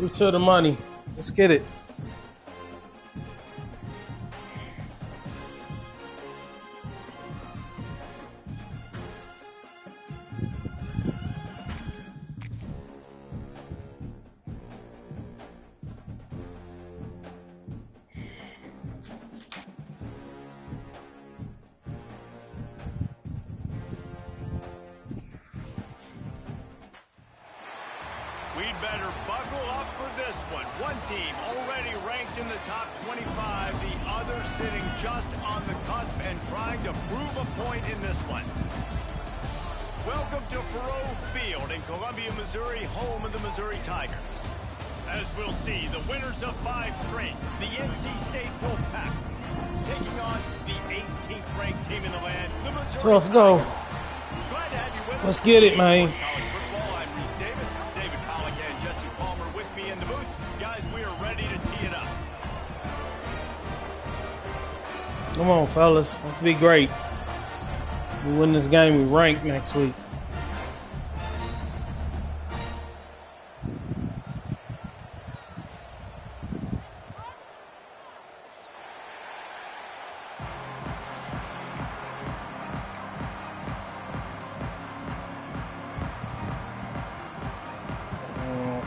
To the money. Let's get it. We'd better buckle up for this one. One team already ranked in the top 25, the other sitting just on the cusp and trying to prove a point in this one. Welcome to Faurot Field in Columbia, Missouri, home of the Missouri Tigers. As we'll see, the winners of 5 straight, the NC State Wolfpack, taking on the 18th ranked team in the land, the Missouri Tough go. Tigers. Glad to have you with us. Let's get it, man. Come on, fellas. Let's be great. We win this game, we rank next week.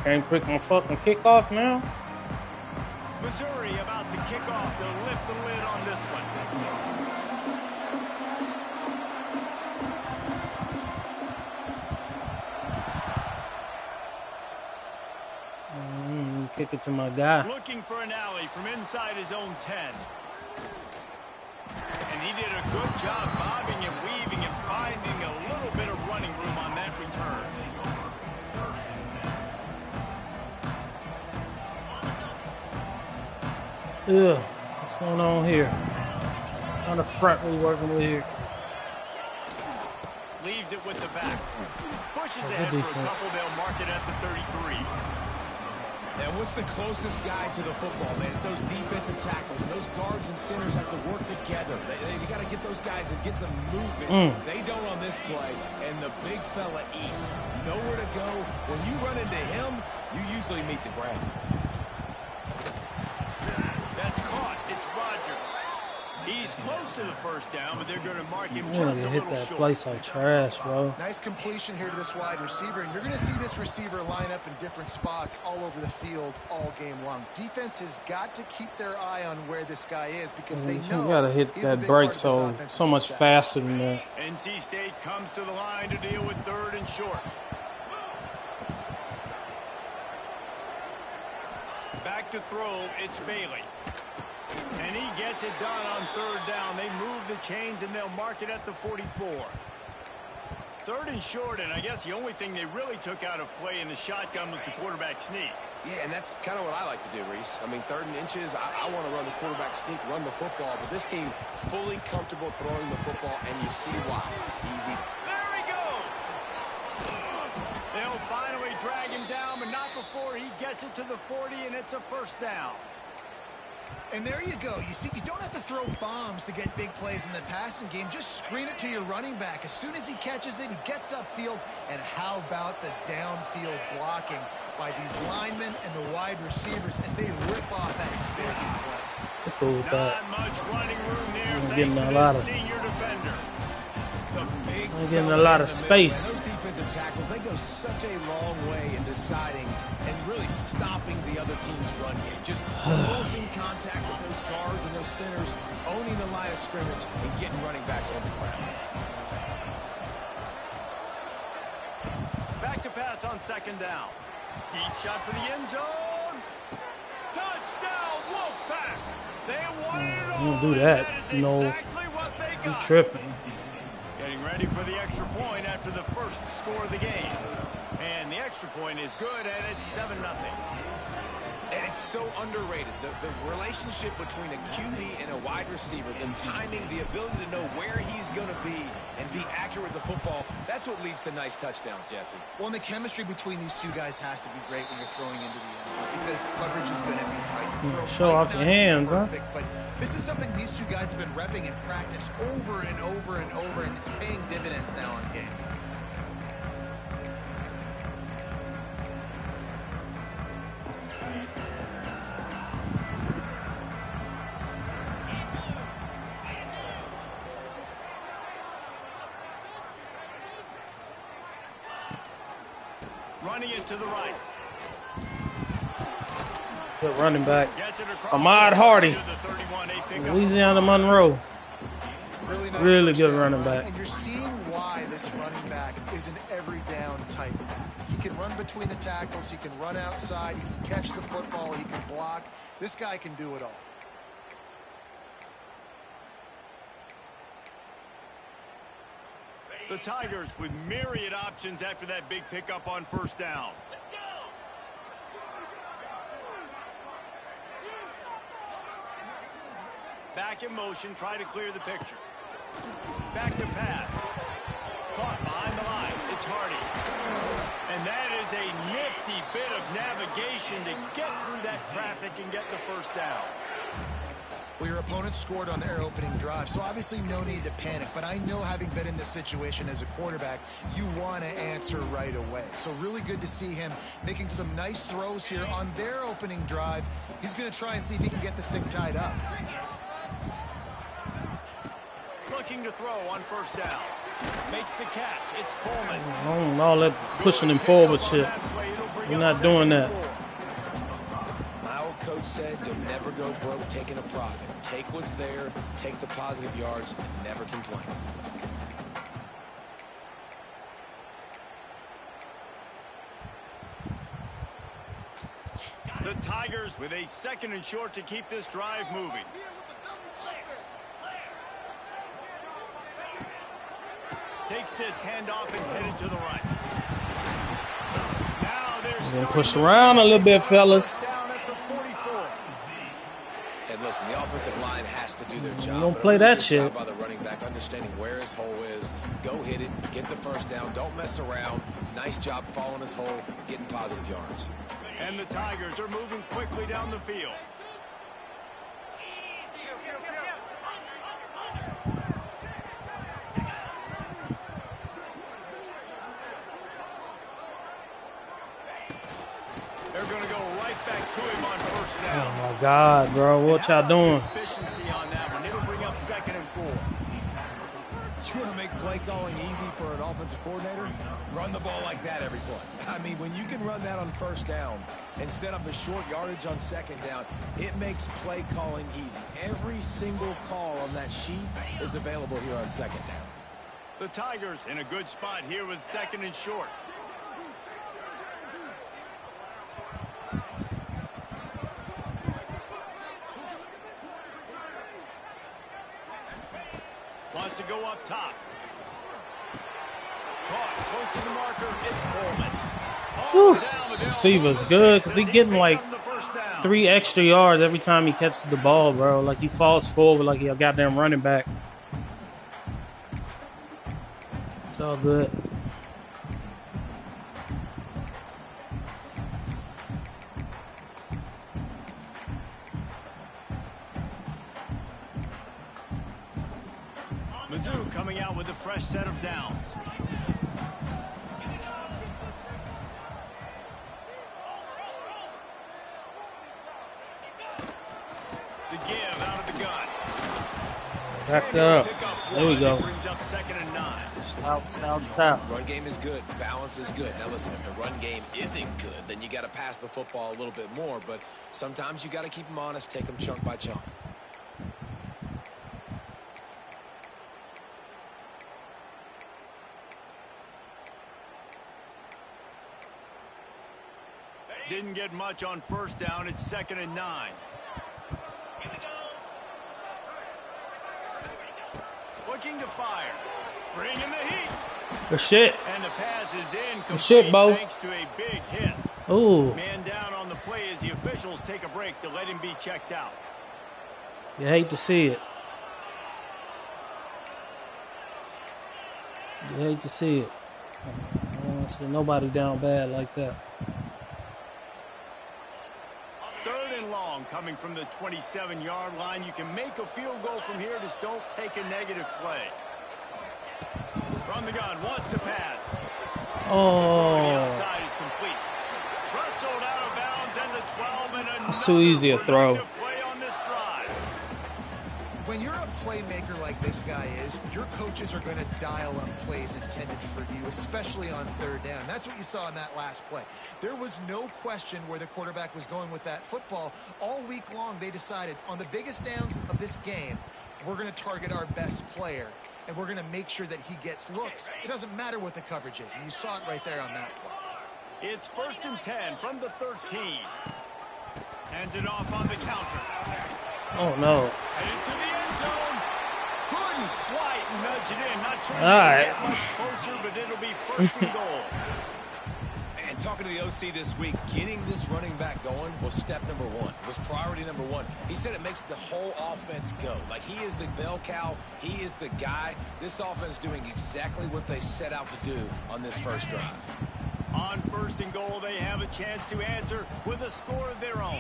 Can't pick my fucking kickoff now. Missouri about to kick off to lift the lid on this one. Kick it to my guy. Looking for an alley from inside his own 10. And he did a good job bobbing and weaving and finding a little bit of running room on that return. Ugh, what's going on here? On the front we working with here. Leaves it with the back. Pushes ahead for a couple. They'll mark it at the 33. And what's the closest guy to the football, man? It's those defensive tackles. And those guards and centers have to work together. They got to get those guys and get some movement. They don't on this play, and the big fella eats. Nowhere to go. When you run into him, you usually meet the ground. That's caught. It's Rogers. He's close to the first down, but they're going to mark him just a little hit that short. place like trash, bro. Nice completion here to this wide receiver, and you're going to see this receiver line up in different spots all over the field all game long. Defense has got to keep their eye on where this guy is because they know you gotta hit that break so much faster than that. NC State comes to the line to deal with 3rd and short. Back to throw, it's Bailey. And he gets it done on 3rd down. They move the chains, and they'll mark it at the 44. 3rd and short, and I guess the only thing they really took out of play in the shotgun was the quarterback sneak. Yeah, and that's kind of what I like to do, Reese. I mean, 3rd and inches, I want to run the quarterback sneak, run the football. But this team fully comfortable throwing the football, and you see why. Easy. There he goes. They'll finally drag him down, but not before he gets it to the 40, and it's a 1st down. And there you go. You see, you don't have to throw bombs to get big plays in the passing game. Just screen it to your running back. As soon as he catches it, he gets upfield. And how about the downfield blocking by these linemen and the wide receivers as they rip off that explosive play? Cool with that. Not much running room there. I'm getting a lot of senior defender. I'm getting a lot of space. Those defensive tackles, they go such a long way in deciding and really stopping the other team's run game. Just forcing contact with those guards and those centers, owning the line of scrimmage, and getting running backs on the ground. Back to pass on 2nd down. Deep shot for the end zone. Touchdown, Wolfpack. They wanted it all. You don't do that. No, exactly what they got. you tripping. Getting ready for the extra point after the first score of the game. And the extra point is good, and it's 7-0. And it's so underrated. The relationship between a QB and a wide receiver, the timing, the ability to know where he's going to be and be accurate with the football, that's what leads to nice touchdowns, Jesse. Well, and the chemistry between these two guys has to be great when you're throwing into the end zone because coverage is going to be tight. Show off your hands, perfect, huh? But this is something these two guys have been repping in practice over and over and over, and it's paying dividends now in game. running it to the right. Good running back. Gets it across Ahmad the Hardy, to the 31, a pickup. Louisiana Monroe. Really nice Really first good down running run, back. And you're seeing why this running back is an every down type back. He can run between the tackles. He can run outside. He can catch the football. He can block. This guy can do it all. The Tigers with myriad options after that big pickup on first down. Back in motion, try to clear the picture. Back to pass. Caught behind the line. It's Hardy. And that is a nifty bit of navigation to get through that traffic and get the first down. Well, your opponent scored on their opening drive, so obviously no need to panic. But I know, having been in this situation as a quarterback, you want to answer right away. So really good to see him making some nice throws here on their opening drive. He's going to try and see if he can get this thing tied up. Looking to throw on first down. Makes the catch. It's Coleman. All that pushing him forward shit. We're not doing that. My old coach said you'll never go broke taking a profit. Take what's there, take the positive yards, and never complain. The Tigers with a 2nd and short to keep this drive moving. Takes this handoff and headed to the right. Now there's Gonna push around a little bit, fellas. down at the 44. And listen, the offensive line has to do their job. Don't but a play really that good shit. job by the running back, understanding where his hole is. Go hit it, get the first down. Don't mess around. Nice job following his hole, getting positive yards. And the Tigers are moving quickly down the field. They're going to go right back to him on first Oh down. my God, bro. What y'all doing? Efficiency on that one. It'll bring up 2nd and 4. You want to make play calling easy for an offensive coordinator? Run the ball like that every play. I mean, when you can run that on first down and set up a short yardage on 2nd down, it makes play calling easy. Every single call on that sheet is available here on 2nd down. The Tigers in a good spot here with 2nd and short. Wants to go up top. Caught close to the marker. It's Coleman. Whew. Down the Receiver's down good because as he's getting picks like up the first down. 3 extra yards every time he catches the ball, bro. Like he falls forward like he a goddamn running back. It's all good. Mizzou coming out with a fresh set of downs. The give out of the gun. Back up. There we go. Brings up 2nd and 9. Stop. Run game is good. Balance is good. Now, listen, if the run game isn't good, then you got to pass the football a little bit more. But sometimes you got to keep them honest, take them chunk by chunk. Didn't get much on first down. It's 2nd and 9. Looking to fire. Bringing the heat. Good shit. And the pass is incomplete. Good shit, Bo. Thanks to a big hit. Ooh. Man down on the play as the officials take a break to let him be checked out. You hate to see it. You hate to see it. I don't want to see nobody down bad like that. 3rd and long coming from the 27-yard line. You can make a field goal from here. Just don't take a negative play. From the gun, wants to pass. The Oh. outside is complete. Wrestled out of bounds and the 12 and another It's too easy a throw. productive play on this drive. When you're up playmaker like this guy is, your coaches are going to dial up plays intended for you, especially on third down. That's what you saw in that last play. There was no question where the quarterback was going with that football. All week long, they decided on the biggest downs of this game, we're going to target our best player, and we're going to make sure that he gets looks. It doesn't matter what the coverage is, and you saw it right there on that play. It's 1st and 10 from the 13. Hands it off on the counter. Oh, no. Headed to the end zone. Couldn't quite nudge it in. Not sure All get much closer, but it'll be 1st and goal. And talking to the OC this week, getting this running back going was step number one. It was priority number one. He said it makes the whole offense go. Like, he is the bell cow. He is the guy. This offense is doing exactly what they set out to do on this first drive. On 1st and goal, they have a chance to answer with a score of their own.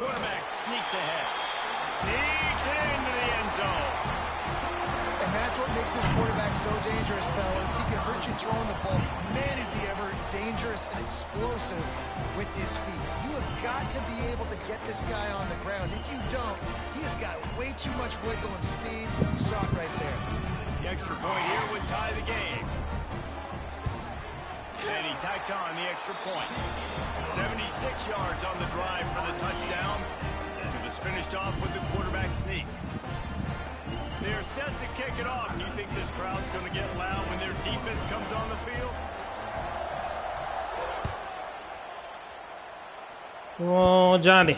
Quarterback sneaks ahead. Sneaks into the end zone. And that's what makes this quarterback so dangerous, fellas. He can hurt you throwing the ball. Man, is he ever dangerous and explosive with his feet. You have got to be able to get this guy on the ground. If you don't, he has got way too much wiggle and speed. You saw it right there. The extra point here would tie the game. And he tacks on the extra point. 76 yards on the drive for the touchdown. It was finished off with the quarterback sneak. They're set to kick it off. Do you think this crowd's going to get loud when their defense comes on the field? Come on, Johnny.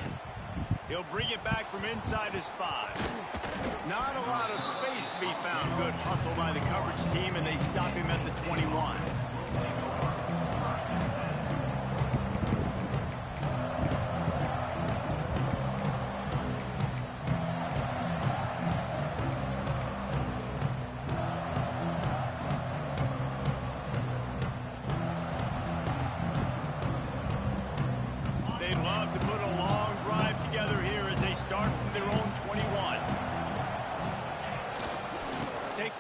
He'll bring it back from inside his 5. Not a lot of space to be found. Good hustle by the coverage team, and they stop him at the 21.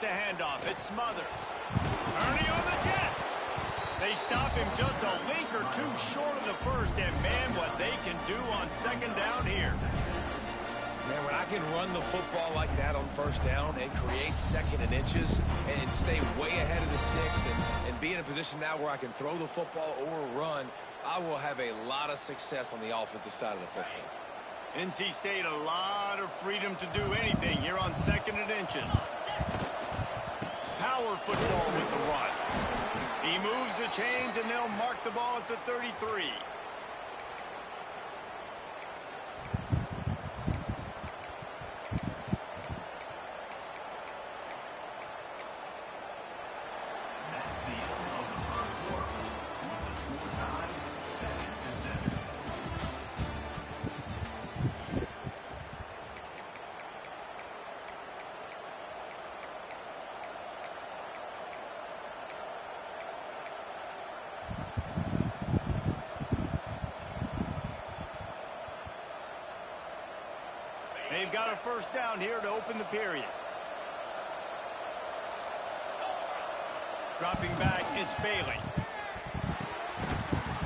The handoff, it smothers. Ernie on the Jets. They stop him just a link or two short of the first, and man, what they can do on 2nd down here. Man, when I can run the football like that on 1st down and create 2nd and inches and stay way ahead of the sticks and be in a position now where I can throw the football or run, I will have a lot of success on the offensive side of the football. NC State a lot of freedom to do anything here on 2nd and inches. Power football with the run. He moves the chains, and they'll mark the ball at the 33. They've got a 1st down here to open the period. Dropping back, it's Bailey.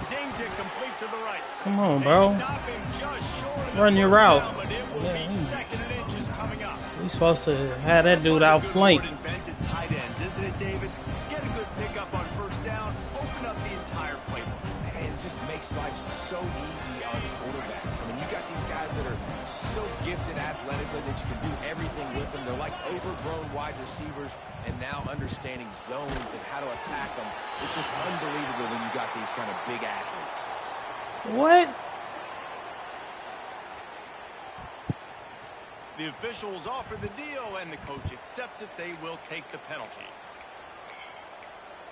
Zings it complete to the right. Come on, bro. Stop him just short of Run your route. down, but it will be 2nd and inches coming up. We supposed to have that dude outflanked. Invented tight ends, isn't it, David? Get a good pickup on 1st down, open up the entire playbook. And it just makes life so easy on quarterbacks. I mean, you got these guys that are so gifted athletically that you can do everything with them. They're like overgrown wide receivers, and now understanding zones and how to attack them. It's just unbelievable when you got these kind of big athletes. What? The officials offer the deal, and the coach accepts it. They will take the penalty.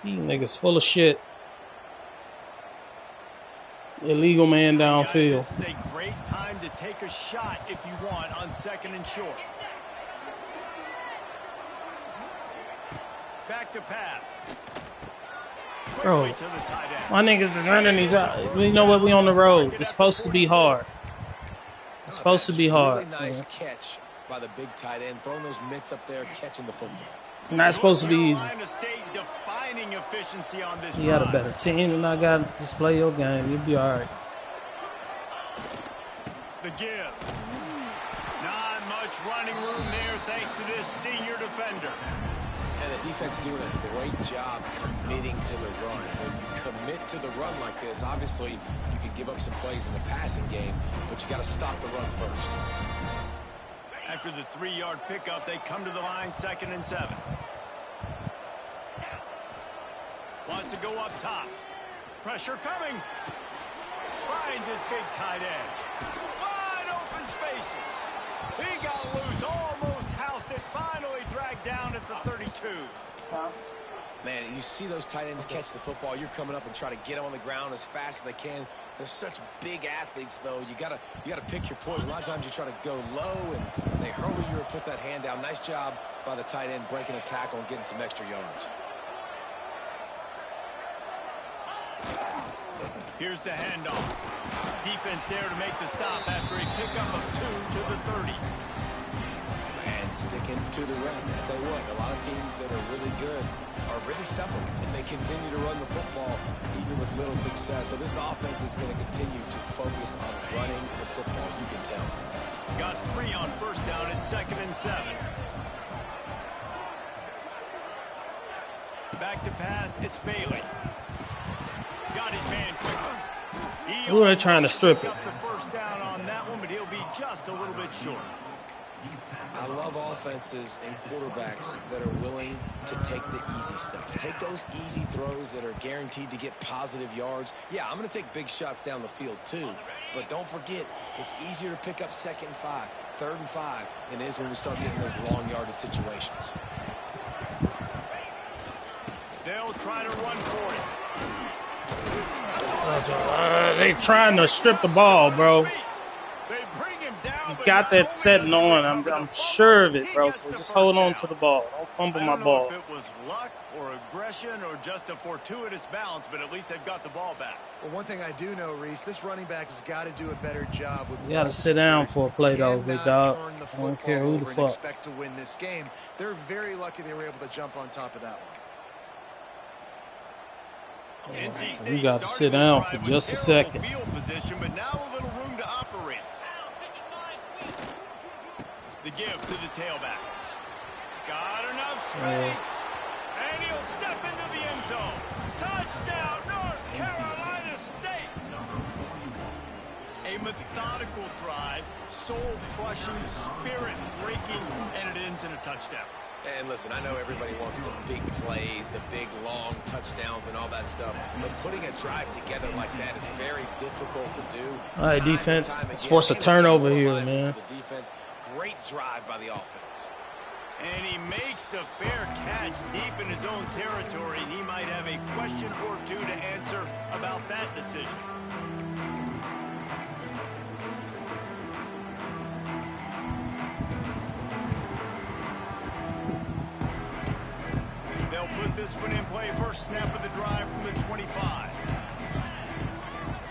These niggas full of shit. Illegal man downfield. Guys, this is a great time to take a shot if you want on 2nd and short. Back to pass. Bro, Quickly to the tight end. my niggas is running these out. We know what, we on the road. It's supposed to be hard. It's supposed to be hard. Really nice catch by the big tight end, throwing those mitts up there, catching the football. It's not supposed to be easy. Carolina State defining efficiency on this You got a drive. better team than I got. Just play your game. You'll be all right. The give. Not much much running room there thanks to this senior defender. And the defense doing a great job committing to the run. When you commit to the run like this, obviously you can give up some plays in the passing game, but you got to stop the run first. After the 3-yard pickup, they come to the line, 2nd and 7. Wants to go up top. Pressure coming. Finds his big tight end. Wide open spaces. He got loose, almost housed it, finally dragged down at the 32. Man, you see those tight ends catch the football, you're coming up and try to get them on the ground as fast as they can. They're such big athletes, though. You gotta pick your poise. A lot of times you try to go low, and they hurl you or put that hand down. Nice job by the tight end breaking a tackle and getting some extra yards. Here's the handoff. Defense there to make the stop after a pickup of 2 to the 30. And sticking to the run. I tell you what, a lot of teams that are really good are really stubborn, and they continue to run the football even with little success. So this offense is going to continue to focus on running the football, you can tell. Got 3 on 1st down at 2nd and 7. Back to pass, it's Bailey. Got his man quickly. Who are they trying to strip it? Got the 1st down on that one, but he'll be just a little bit short. I love offenses and quarterbacks that are willing to take the easy stuff. Take those easy throws that are guaranteed to get positive yards. Yeah, I'm going to take big shots down the field too, but don't forget, it's easier to pick up 2nd and 5, 3rd and 5 than it is when we start getting those long yardage situations. They'll try to run for it. They trying to strip the ball, bro. He's got that setting on. I'm sure of it, bro. So just hold on to the ball. Don't fumble my ball. I don't know if it was luck or aggression or just a fortuitous bounce, but at least they've got the ball back. Well, one thing I do know, Reese, this running back has got to do a better job with. You got to sit down for a play, though, big dog. I don't care who the fuck. Expect to win this game. They're very lucky they were able to jump on top of that one. We got to sit down for just a second. Field position, but now a little room to operate. The give to the tailback. Got enough space. And he'll step into the end zone. Touchdown, North Carolina State. A methodical drive, soul-crushing, spirit-breaking, and it ends in a touchdown. And listen, I know everybody wants the big plays, the big, long touchdowns and all that stuff, but putting a drive together like that is very difficult to do. All right, defense. Let's force a turnover here, man. The defense, great drive by the offense. And he makes the fair catch deep in his own territory, and he might have a question or two to answer about that decision. They'll put this one in play. First snap of the drive from the 25.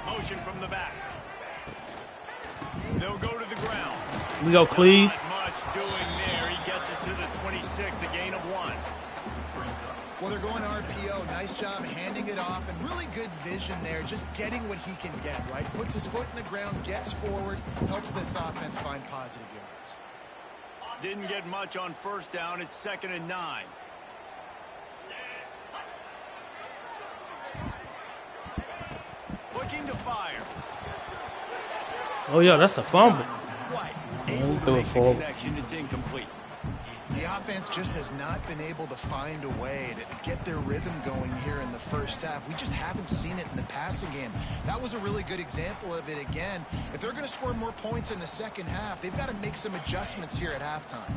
Motion from the back. They'll go to the ground. We go Cleve. Not much doing there. He gets it to the 26, a gain of 1. Well, they're going RPO. Nice job handing it off, and really good vision there, just getting what he can get, right? Puts his foot in the ground, gets forward, helps this offense find positive yards. Didn't get much on 1st down. It's 2nd and 9. Looking to fire. Oh, yeah, that's a fumble. White. He threw it forward. It's incomplete. The offense just has not been able to find a way to get their rhythm going here in the first half. We just haven't seen it in the passing game. That was a really good example of it again. If they're going to score more points in the second half, they've got to make some adjustments here at halftime.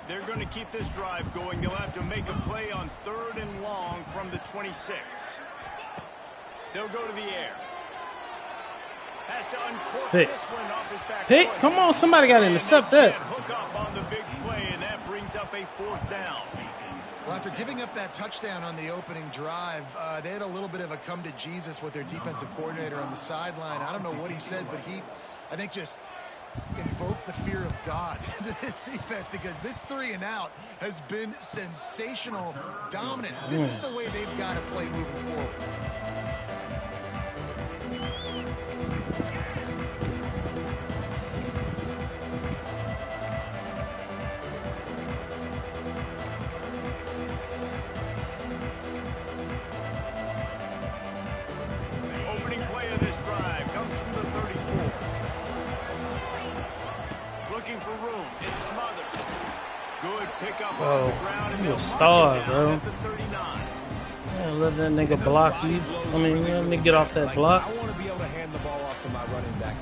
They're going to keep this drive going. They'll have to make a play on 3rd and long from the 26. They'll go to the air. Has to uncork Pick. this one off his back Pick. foot. Come on, somebody got to intercept that. Hook up on the big play, and that brings up a 4th down. Well, after giving up that touchdown on the opening drive, they had a little bit of a come to Jesus with their defensive coordinator on the sideline. I don't know what he said, but he, I think, just invoked the fear of God into this defense, because this 3 and out has been sensational, dominant. This is the way they've got to play moving forward. up Bro, on the ground, and you a they'll star, mark it down bro. at the 39. Yeah, let that nigga block you. I mean, let me get off that block. I want to be able to hand the ball off to my running back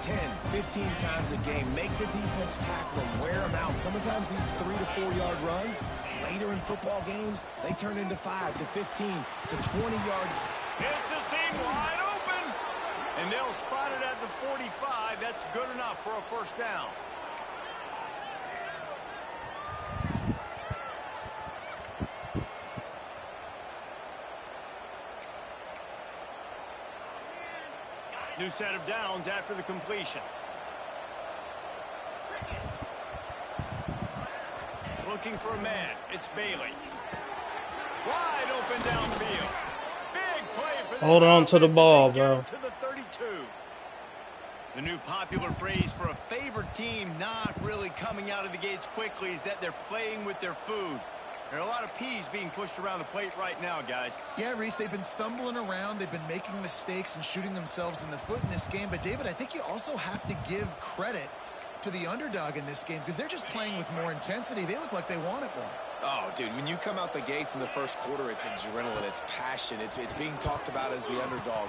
10, 15 times a game. Make the defense tackle them, wear them out. Sometimes these 3 to 4 yard runs, later in football games, they turn into 5 to 15 to 20 yards. It's a seam wide open, and they'll spot it at the 45. That's good enough for a first down. New set of downs after the completion. Looking for a man. It's Bailey. Wide open downfield. Big play for this. Hold on to the ball, bro. To the 32. The new popular phrase for a favored team not really coming out of the gates quickly is that they're playing with their food. There are a lot of peas being pushed around the plate right now, guys. Yeah, Reese, they've been stumbling around. They've been making mistakes and shooting themselves in the foot in this game. But, David, I think you also have to give credit to the underdog in this game because they're just playing with more intensity. They look like they want it more. Oh, dude, when you come out the gates in the first quarter, it's adrenaline, it's passion, it's being talked about as the underdog.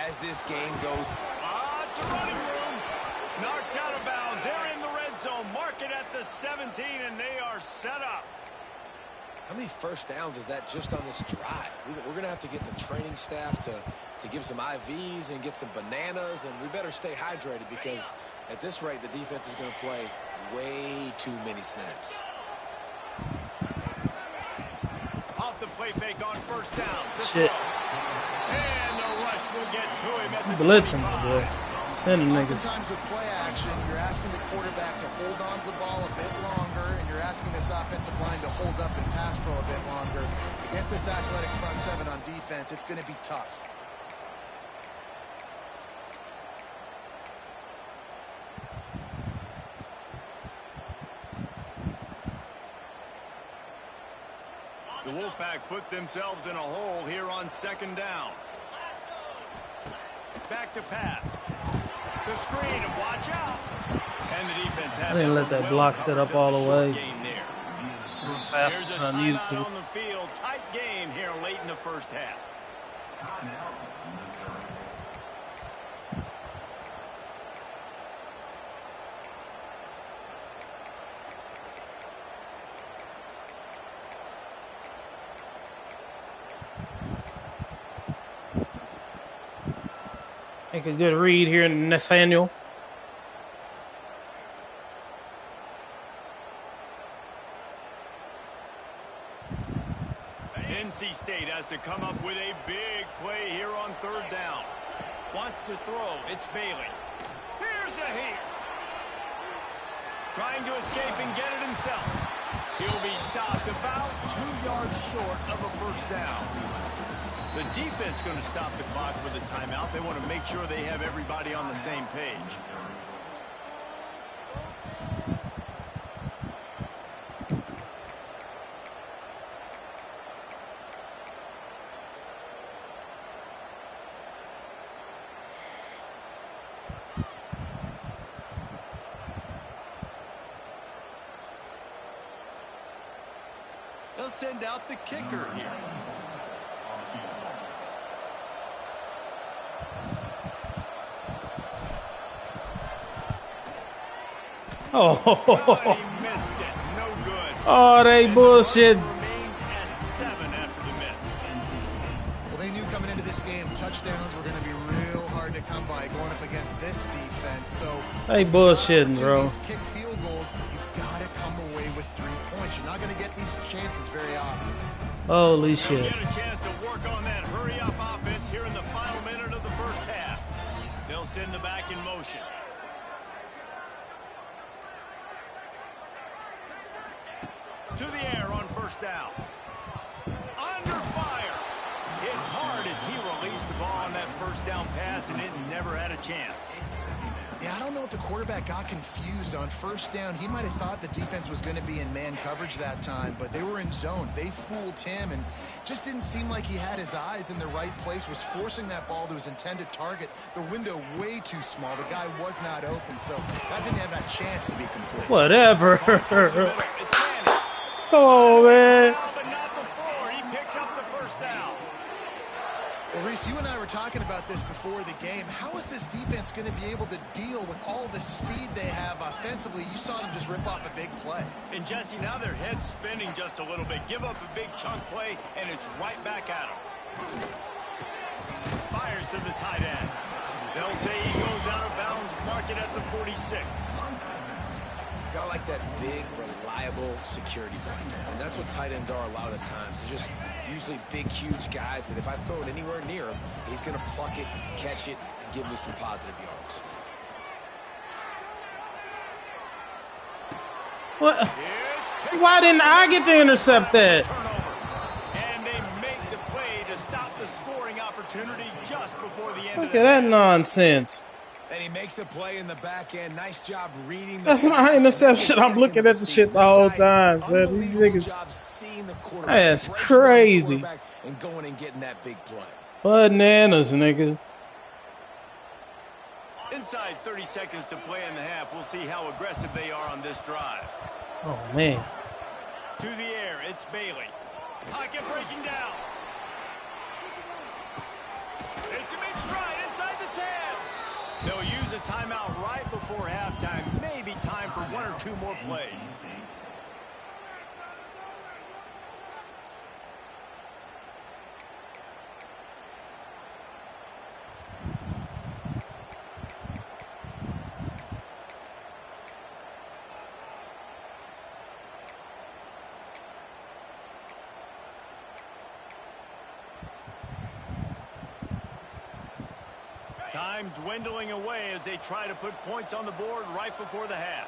As this game goes... It's a running room. Knocked out of bounds. They're in the red zone. Mark it at the 17, and they are set up. How many first downs is that just on this drive? We're going to have to get the training staff to give some IVs and get some bananas, and we better stay hydrated because at this rate, the defense is going to play way too many snaps. Off the play fake on first down. Shit. And the rush will get to him at the Blitzing, 25. boy. Sending niggas. Oftentimes with play action, you're asking the quarterback to hold on to the ball a bit longer, and you're asking this offensive line to hold up and pass pro a bit longer. Against this athletic front seven on defense, it's going to be tough. The Wolfpack put themselves in a hole here on second down. Back to pass. The screen, and watch out. And the defense had I didn't let that block set up all the way. Faster There's a than I needed timeout to. on the field. Tight game here late in the first half. Make a good read here, Nathaniel. NC State has to come up with a big play here on third down. Wants to throw. It's Bailey. Here's a hit. Trying to escape and get it himself. He'll be stopped about 2 yards short of a first down. The defense going to stop the clock with a timeout. They want to make sure they have everybody on the same page. They'll send out the kicker here. Oh, He missed it. No good. oh, they bullshit. Remains at 7 after the miss. Well, they knew coming into this game, touchdowns were going to be real hard to come by going up against this defense. So They bullshitting, bro. kick field goals, you've got to come away with 3 points. You're not going to get these chances very often. Holy They'll shit. get a chance to work on that hurry-up offense here in the final minute of the first half. They'll send the back in motion. To the air on first down. Under fire. Hit hard as he released the ball on that first down pass, and it never had a chance. Yeah, I don't know if the quarterback got confused on first down. He might have thought the defense was going to be in man coverage that time, but they were in zone. They fooled him and just didn't seem like he had his eyes in the right place, was forcing that ball to his intended target. The window way too small. The guy was not open, so that didn't have that chance to be complete. Whatever. It's Manning. Come on, man. But not before. He picks up the first down. Well, Reese, you and I were talking about this before the game. How is this defense going to be able to deal with all the speed they have offensively? You saw them just rip off a big play. And Jesse, now their head's spinning just a little bit. Give up a big chunk play, and it's right back at them. Fires to the tight end. They'll say he goes out of bounds, mark it at the 46. Got like that big, reliable security blanket. And that's what tight ends are a lot of the times. They're just usually big, huge guys that if I throw it anywhere near him, he's going to pluck it, catch it, and give me some positive yards. What? Why didn't I get to intercept that? And they make the play to stop the scoring opportunity just before the end. Look at that nonsense. And he makes a play in the back end. Nice job reading the That's my interception. I'm looking at the shit the whole time, man. These niggas. That's crazy. And going and getting that big play. Bananas, nigga. Inside 30 seconds to play in the half. We'll see how aggressive they are on this drive. Oh, man. To the air, it's Bailey. Pocket breaking down. It's a big stride inside the 10. They'll use a timeout right before halftime. Maybe time for one or two more plays. Time dwindling away as they try to put points on the board right before the half.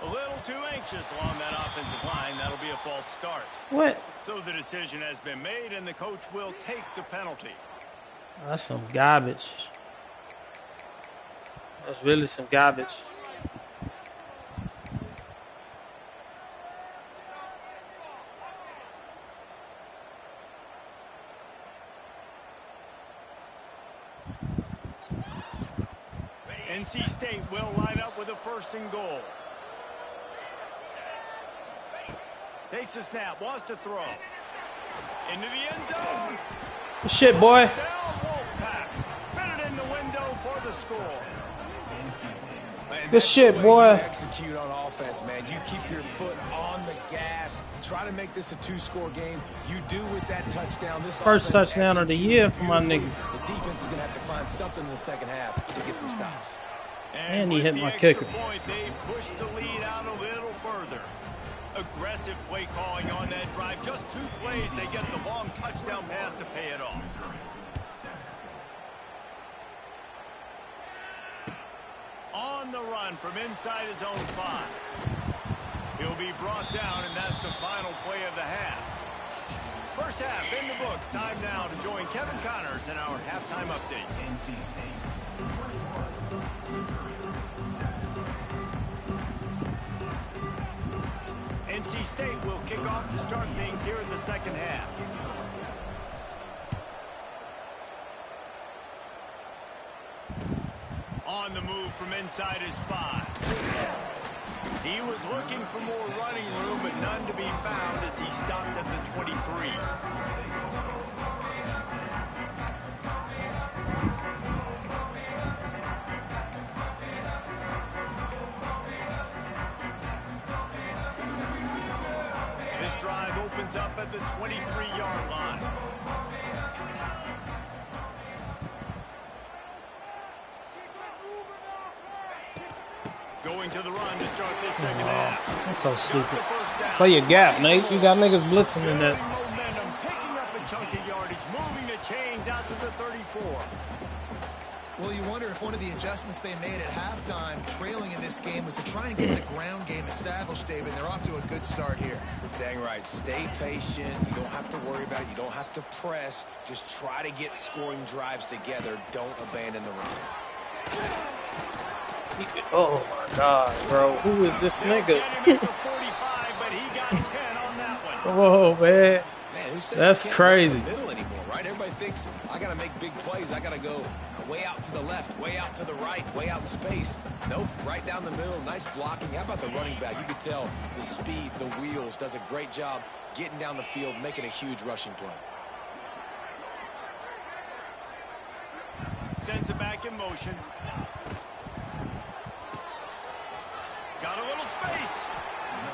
A little too anxious along that offensive line. That'll be a false start. What? So the decision has been made, and the coach will take the penalty. That's some garbage. That's really some garbage. NC State will line up with a 1st and goal. Takes a snap, wants to throw. Into the end zone. Good shit, boy. Down Wolfpack. Fit it in the window for the score. Man, good shit, boy. Execute on offense, man. You keep your foot on the gas. Try to make this a 2-score game. You do with that touchdown. This first touchdown of the year for my nigga. The defense is going to have to find something in the second half to get some stops. And he hit my kicker. Point, they push the lead out a little further. Aggressive play calling on that drive. Just 2 plays, they get the long touchdown pass to pay it off. On the run from inside his own 5. He'll be brought down, and that's the final play of the half. First half in the books. Time now to join Kevin Connors in our halftime update. NC State will kick off to start things here in the second half. On the move from inside his 5. He was looking for more running room, but none to be found as he stopped at the 23. This drive opens up at the 23-yard line. Going to the run to start this second half. That's so stupid. Play your gap, Nate. You got niggas blitzing in that. Momentum, picking up a chunk of yardage, moving the chains out to the 34. Well, you wonder if one of the adjustments they made at halftime, trailing in this game, was to try and get the ground game established, David. They're off to a good start here. Dang right. Stay patient. You don't have to worry about it. You don't have to press. Just try to get scoring drives together. Don't abandon the run. Oh my God, bro. Who is this nigga? Getting it for 45, but he got 10 on that one. Whoa, man. Man, who says That's you can't crazy. run in the middle anymore, right? Everybody thinks I got to make big plays. I got to go way out to the left, way out to the right, way out in space. Nope, right down the middle. Nice blocking. How about the running back? You could tell the speed, the wheels, does a great job getting down the field, making a huge rushing play. Sends it back in motion. Got a little space.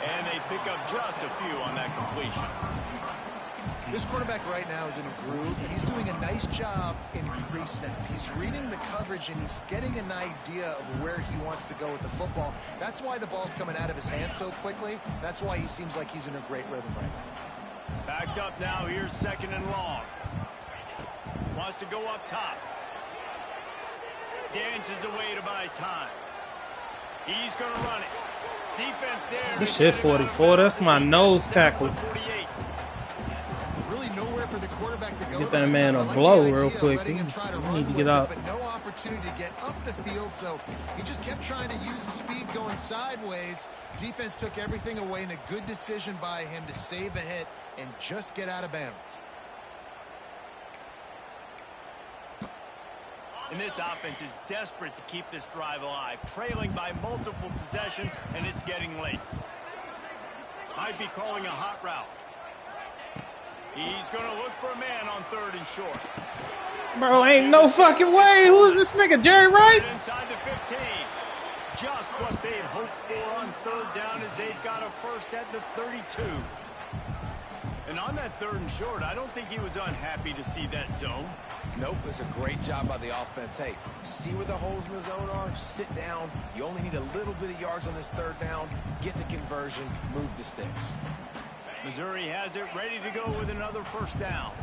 And they pick up just a few on that completion. This quarterback right now is in a groove, and he's doing a nice job in pre-snap. He's reading the coverage, and he's getting an idea of where he wants to go with the football. That's why the ball's coming out of his hands so quickly. That's why he seems like he's in a great rhythm right now. Backed up now. Here's 2nd and long. Wants to go up top. Dances away to buy time. He's going to run it. Defense there. This shit 44. That's my nose tackle. Really nowhere for the quarterback to go. Get that man a blow real quick. He need to get out. But no opportunity to get up the field, so he just kept trying to use the speed going sideways. Defense took everything away, and a good decision by him to save a hit and just get out of bounds. And this offense is desperate to keep this drive alive, trailing by multiple possessions, and it's getting late. Might be calling a hot route. He's going to look for a man on 3rd and short. Bro, ain't no fucking way. Who is this nigga, Jerry Rice? Inside the 15. Just what they'd hoped for on 3rd down as they've got a first at the 32. And on that 3rd and short, I don't think he was unhappy to see that zone. Nope, it's a great job by the offense. Hey, see where the holes in the zone are? Sit down. You only need a little bit of yards on this 3rd down. Get the conversion. Move the sticks. Missouri has it ready to go with another first down.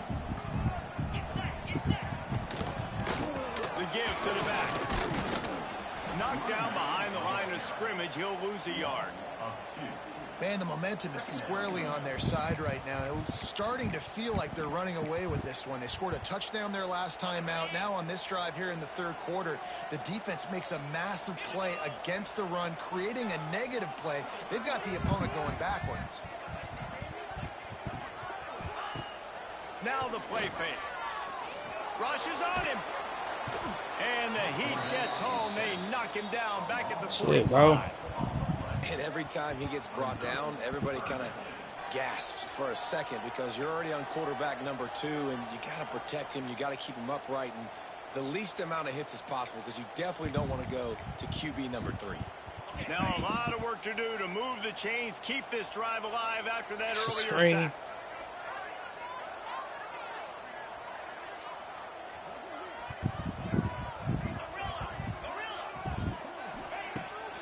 The give to the back. Knocked down behind the line of scrimmage. He'll lose a yard. Man, the momentum is squarely on their side right now. It's starting to feel like they're running away with this one. They scored a touchdown their last time out. Now on this drive here in the 3rd quarter, the defense makes a massive play against the run, creating a negative play. They've got the opponent going backwards. Now the play fake. Rushes on him. And the heat gets home. They knock him down back at the 45. Shit, bro. And every time he gets brought down, everybody kind of gasps for a second because you're already on quarterback number 2, and you got to protect him. You got to keep him upright and the least amount of hits as possible because you definitely don't want to go to QB number 3. Now a lot of work to do to move the chains, keep this drive alive after that earlier screen. sack.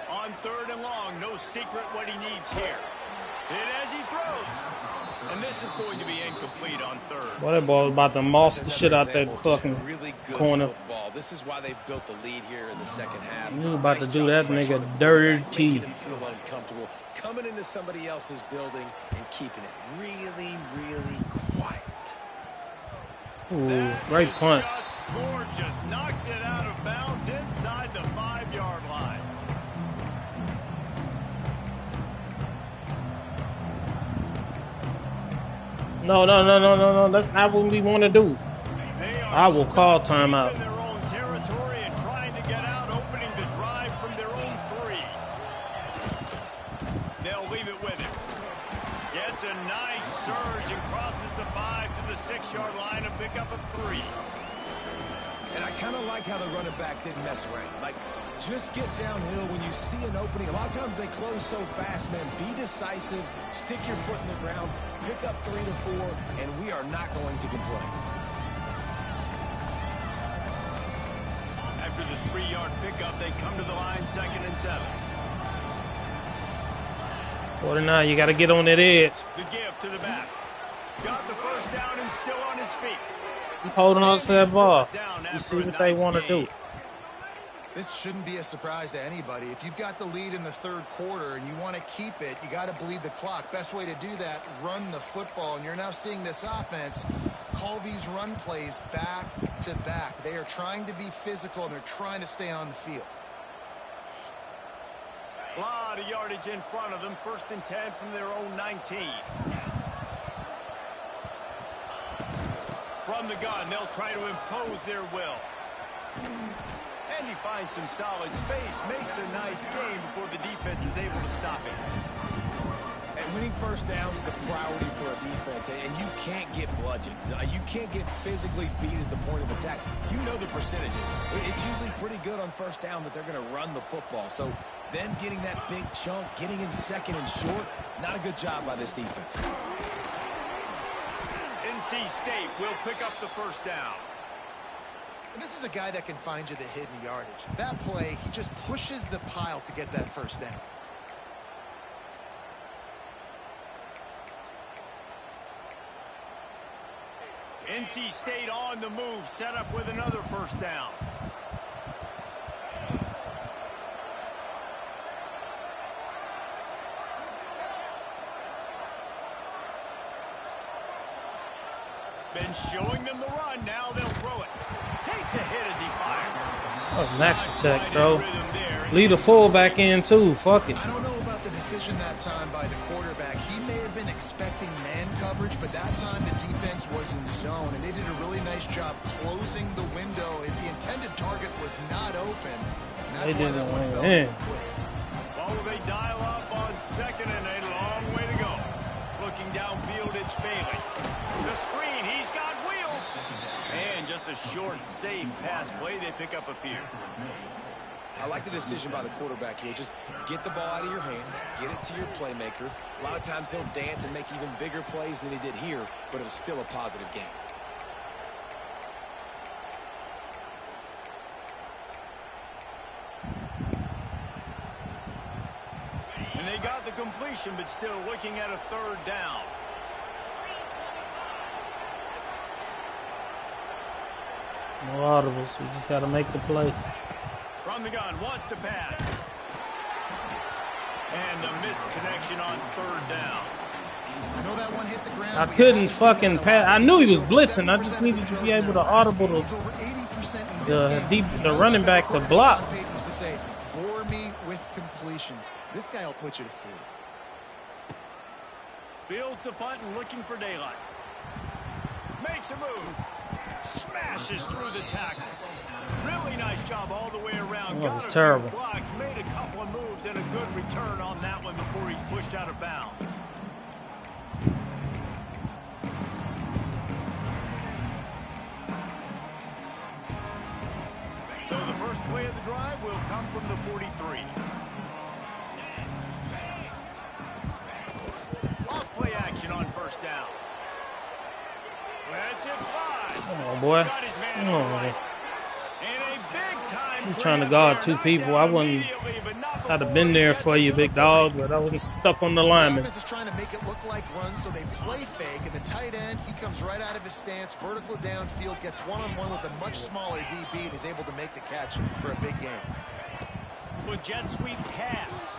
On 3rd and long, no secret what he needs here. And as he throws, and this is going to be incomplete on 3rd. Boy, that ball about to moss the shit out that fucking really good corner. Football. This is why they've built the lead here in the 2nd half. You about to do Nice that job nigga pressing the dirty. quarterback, making him feel uncomfortable, coming into somebody else's building and keeping it really, really quiet. Ooh, great punt. Just gorgeous. Knocks it out of bounds inside the 5-yard line. No. That's not what we want to do. I will call timeout. In their own territory and trying to get out, opening the drive from their own 3. They'll leave it with him. Gets a nice surge and crosses the 5 to the 6-yard line to pick up a 3. And I kind of like how the running back didn't mess around. Like, just get downhill when you see an opening. A lot of times they close so fast, man. Be decisive, stick your foot in the ground, pick up 3 to 4, and we are not going to complain. After the 3-yard pickup, they come to the line 2nd and 7. 49, you got to get on that edge. The give to the back. Got the first down and still on his feet. Keep holding on to that ball. You see what they want to do. This shouldn't be a surprise to anybody. If you've got the lead in the 3rd quarter and you want to keep it, you got to bleed the clock. Best way to do that, run the football. And you're now seeing this offense call these run plays back to back. They are trying to be physical, and they're trying to stay on the field. A lot of yardage in front of them. 1st and 10 from their own 19. From the gun, they'll try to impose their will. And he finds some solid space, makes a nice gain before the defense is able to stop him. And winning first downs is a priority for a defense, and you can't get bludgeoned. You can't get physically beat at the point of attack. You know the percentages. It's usually pretty good on first down that they're going to run the football. So them getting that big chunk, getting in second and short, not a good job by this defense. NC State will pick up the first down. And this is a guy that can find you the hidden yardage. That play, he just pushes the pile to get that first down. NC State on the move, set up with another first down. Been showing them the run, now they'll throw it. Takes a hit as he fires. Oh, max protect, bro. Lead the fullback in too. Fuck it. I don't know about the decision that time by the quarterback. He may have been expecting man coverage, but that time the defense was in zone, and they did a really nice job closing the window. The intended target was not open. And that's why that one fell quick. Well, will they dial up on second and a long way to go? Looking downfield, it's Bailey. The screen, he's got wheels. And just a short, safe pass play, they pick up a few. I like the decision by the quarterback here. Just get the ball out of your hands, get it to your playmaker. A lot of times he'll dance and make even bigger plays than he did here, but it was still a positive game. And they got the completion, but still looking at a third down. No audibles. We just got to make the play. From the gun, wants to pass. And the missed connection on third down. I know that one hit the ground. I couldn't fucking pass. I knew he was blitzing. I just needed to be able to audible the running back to block. To say, bore me with completions. This guy will put you to sleep. Fields the punt and looking for daylight. Makes a move. Smashes through the tackle. Really nice job all the way around. That was terrible. Blocks, made a couple of moves and a good return on that one before he's pushed out of bounds. So the first play of the drive will come from the 43. Off play action on first down. Let's it fly. Come on, boy. Come on. I'm trying to guard two people. I wouldn't. I'd have been there for you, big dog, but I was stuck on the lineman. The defense is trying to make it look like runs, so they play fake. And the tight end, he comes right out of his stance, vertical downfield, gets one-on-one with a much smaller DB, and is able to make the catch for a big game. With jet sweep pass.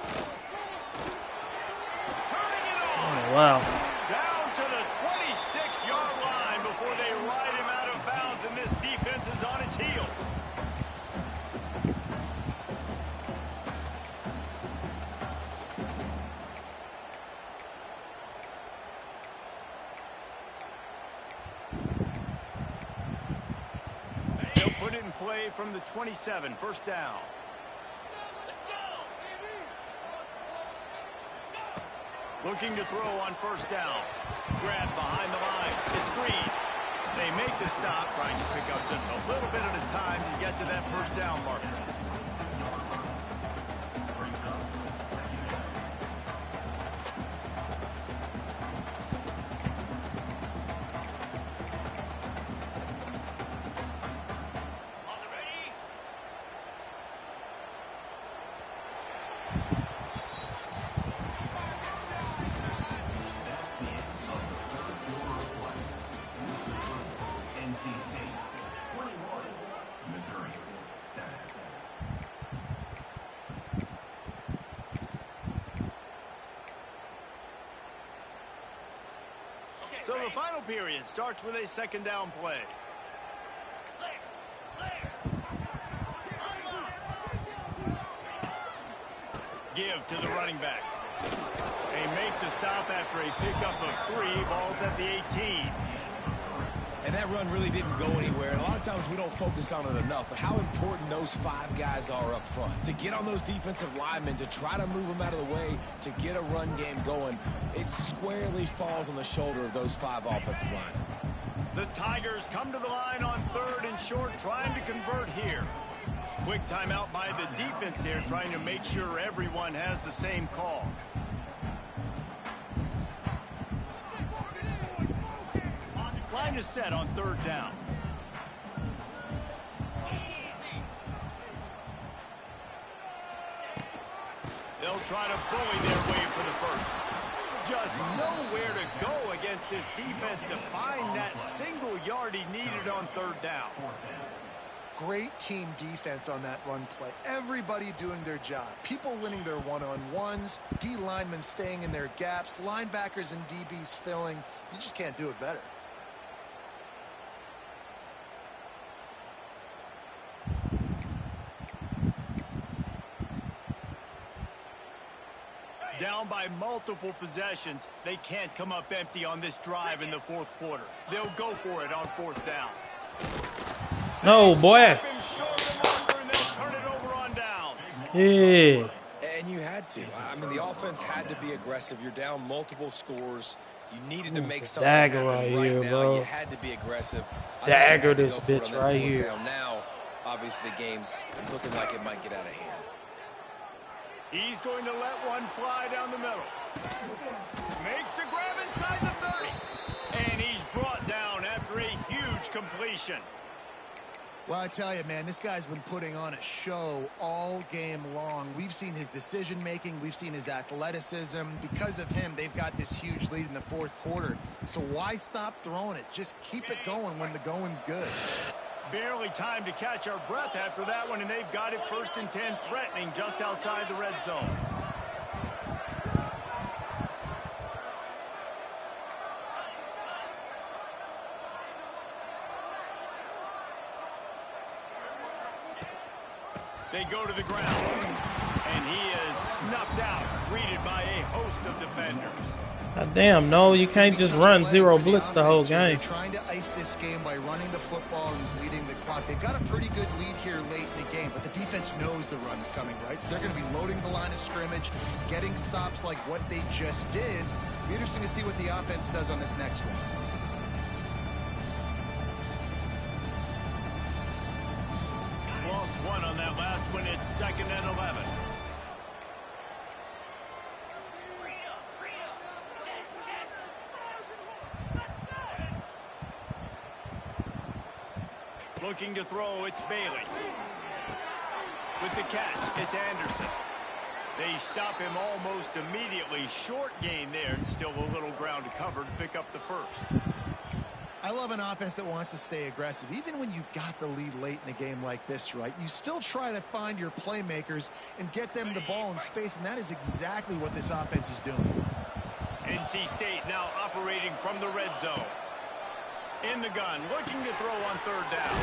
Turning it on. Oh, wow. Down to the 26-yard line before they ride him out of bounds, and this defense is on its heels. They'll put it in play from the 27, first down. Looking to throw on first down. Grab behind the line. It's Green. They make the stop, trying to pick up just a little bit at a time to get to that first down marker. So the final period starts with a second down play. Give to the running back. They make the stop after a pickup of 3. Ball's at the 18. And that that run really didn't go anywhere. And a lot of times we don't focus on it enough, but how important those 5 guys are up front. To get on those defensive linemen, to try to move them out of the way, to get a run game going, it squarely falls on the shoulder of those 5 offensive linemen. The Tigers come to the line on 3rd and short, trying to convert here. Quick timeout by the defense there, trying to make sure everyone has the same call. Line is set on 3rd down. They'll try to bully their way for the first. Just nowhere to go against this defense to find that single yard he needed on 3rd down. Great team defense on that run play. Everybody doing their job. People winning their one-on-ones, D linemen staying in their gaps, linebackers and DBs filling. You just can't do it better. Down by multiple possessions, they can't come up empty on this drive in the 4th quarter. They'll go for it on 4th down. No, boy. And then turn it over on down. Yeah. And you had to. I mean, the offense had to be aggressive. You're down multiple scores. You needed to make something happen right right here, now. bro. You had to be aggressive. Dagger this bitch right here. Now, obviously, the game's looking like it might get out of hand. He's going to let one fly down the middle. Makes the grab inside the 30. And he's brought down after a huge completion. Well, I tell you, man, this guy's been putting on a show all game long. We've seen his decision-making. We've seen his athleticism. Because of him, they've got this huge lead in the 4th quarter. So why stop throwing it? Just keep it going when the going's good. Barely time to catch our breath after that one, and they've got it 1st and 10, threatening just outside the red zone. They go to the ground, and he is snuffed out, greeted by a host of defenders. God damn, no, you can't just run 0 blitz the whole game. They're trying to ice this game by running the football and bleeding the clock. They've got a pretty good lead here late in the game, but the defense knows the run's coming, right? So they're going to be loading the line of scrimmage, getting stops like what they just did. It'll be interesting to see what the offense does on this next one. Lost one on that last one. It's 2nd and 11. Looking to throw, it's Bailey. With the catch, it's Anderson. They stop him almost immediately. Short gain there, and still a little ground to cover to pick up the first. I love an offense that wants to stay aggressive. Even when you've got the lead late in a game like this, right, you still try to find your playmakers and get them the ball in space, and that is exactly what this offense is doing. NC State now operating from the red zone. In the gun, looking to throw on 3rd down.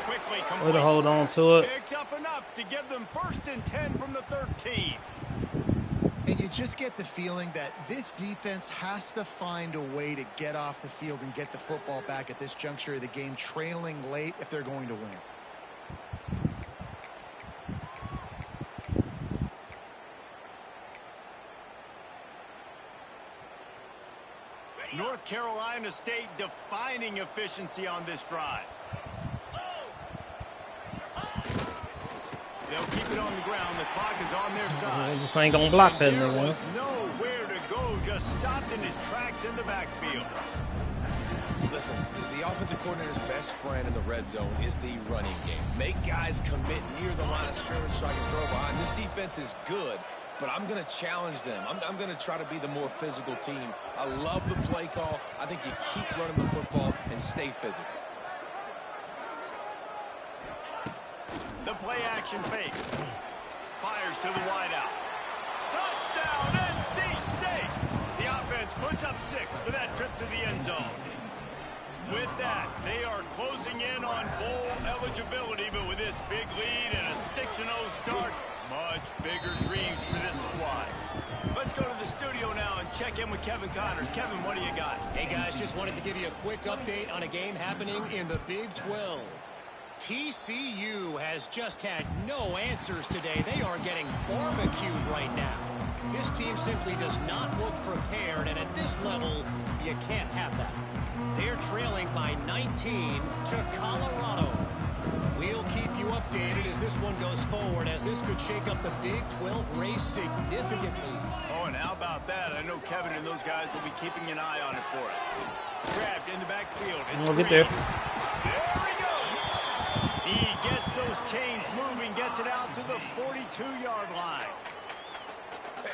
Quickly complete. Way to hold on to it. Picks up enough to give them 1st and 10 from the 13. And you just get the feeling that this defense has to find a way to get off the field and get the football back at this juncture of the game, trailing late if they're going to win. North Carolina State defining efficiency on this drive. They'll keep it on the ground. The clock is on their side. Just ain't gonna block that There nigga. was nowhere to go. Just stopped in his tracks in the backfield. Listen, the offensive coordinator's best friend in the red zone is the running game. Make guys commit near the line of scrimmage so I can throw behind. This defense is good, but I'm going to challenge them. I'm going to try to be the more physical team. I love the play call. I think you keep running the football and stay physical. The play action fake. Fires to the wideout. Touchdown, NC State! The offense puts up 6 for that trip to the end zone. With that, they are closing in on bowl eligibility, but with this big lead and a 6-0 start, Much bigger dreams for this squad. Let's go to the studio now and check in with Kevin Connors. Kevin, what do you got? Hey, guys, just wanted to give you a quick update on a game happening in the Big 12. TCU has just had no answers today. They are getting barbecued right now. This team simply does not look prepared, and at this level, you can't have that. They're trailing by 19 to Colorado. We'll keep you updated as this one goes forward, as this could shake up the Big 12 race significantly. Oh, and how about that? I know Kevin and those guys will be keeping an eye on it for us. Grabbed in the backfield. We'll get there. There he goes. He gets those chains moving, gets it out to the 42-yard line.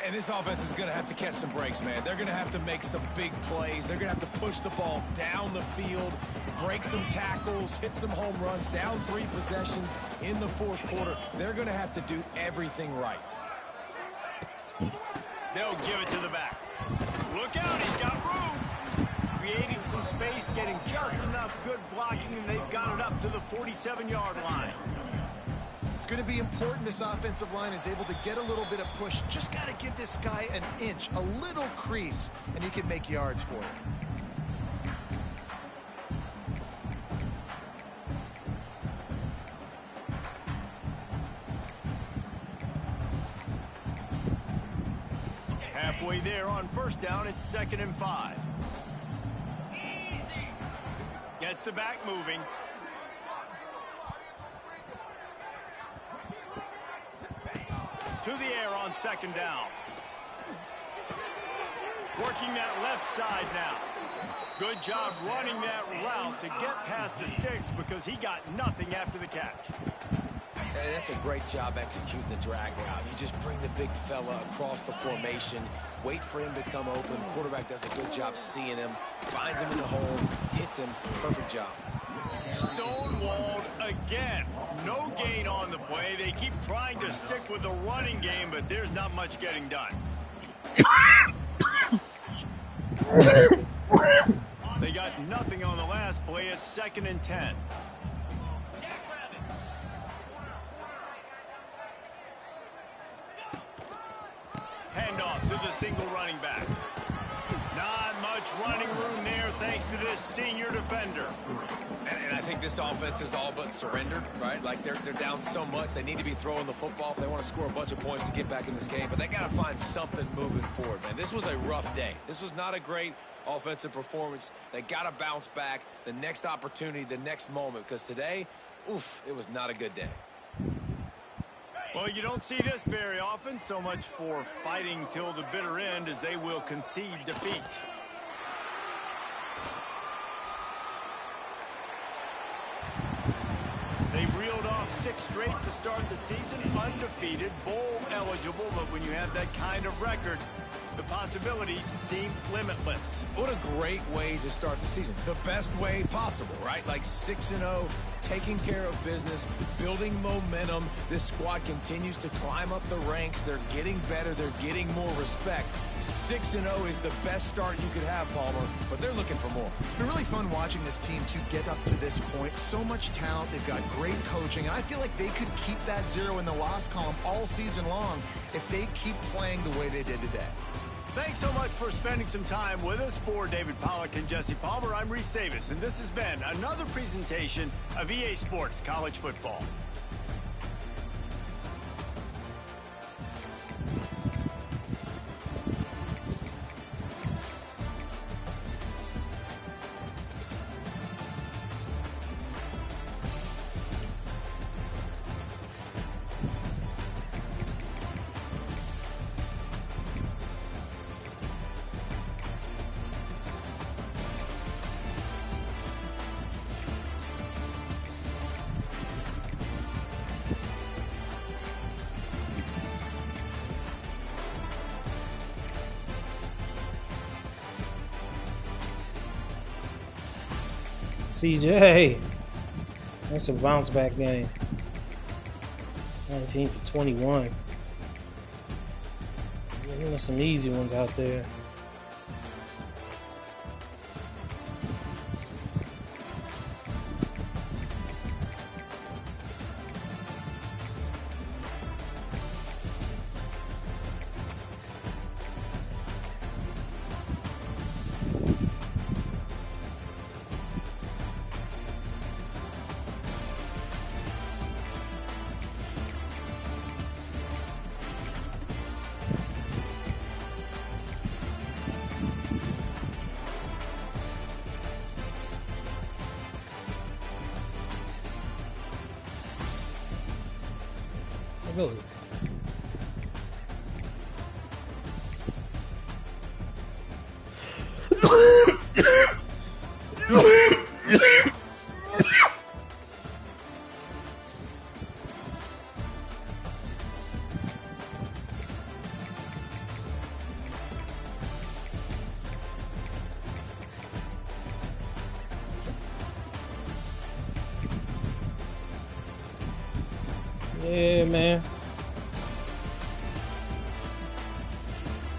And this offense is going to have to catch some breaks, man. They're going to have to make some big plays. They're going to have to push the ball down the field, break some tackles, hit some home runs, down 3 possessions in the fourth quarter. They're going to have to do everything right. They'll give it to the back. Look out, he's got room. Creating some space, getting just enough good blocking, and they've got it up to the 47-yard line. It's going to be important this offensive line is able to get a little bit of push. Just got to give this guy an inch, a little crease, and he can make yards for it. Halfway there on first down, it's 2nd and 5. Gets the back moving. To the air on 2nd down. Working that left side now. Good job running that route to get past the sticks because he got nothing after the catch. And that's a great job executing the drag route. You just bring the big fella across the formation, wait for him to come open. The quarterback does a good job seeing him, finds him in the hole, hits him. Perfect job. Stonewalled again. No gain on the play. They keep trying to stick with the running game, but there's not much getting done. They got nothing on the last play. It's 2nd and 10. Handoff to the single running back. Not much running room there thanks to this senior defender. And I think this offense is all but surrendered, right? Like they're down so much. They need to be throwing the football if they want to score a bunch of points to get back in this game. But they got to find something moving forward, man. This was a rough day. This was not a great offensive performance. They got to bounce back the next opportunity, the next moment. Because today, oof, it was not a good day. Well, you don't see this very often. So much for fighting till the bitter end as they will concede defeat. They reeled off 6 straight to start the season, undefeated, bowl eligible, but when you have that kind of record, the possibilities seem limitless. What a great way to start the season. The best way possible, right? Like 6-0, taking care of business, building momentum. This squad continues to climb up the ranks. They're getting better. They're getting more respect. 6-0 is the best start you could have, Palmer, but they're looking for more. It's been really fun watching this team to get up to this point. So much talent. They've got great coaching, and I feel like they could keep that 0 in the loss column all season long if they keep playing the way they did today. Thanks so much for spending some time with us. For David Pollack and Jesse Palmer, I'm Reese Davis, and this has been another presentation of EA Sports College Football. CJ, that's a bounce back game. 19 for 21. There's some easy ones out there. Really? Yeah, man.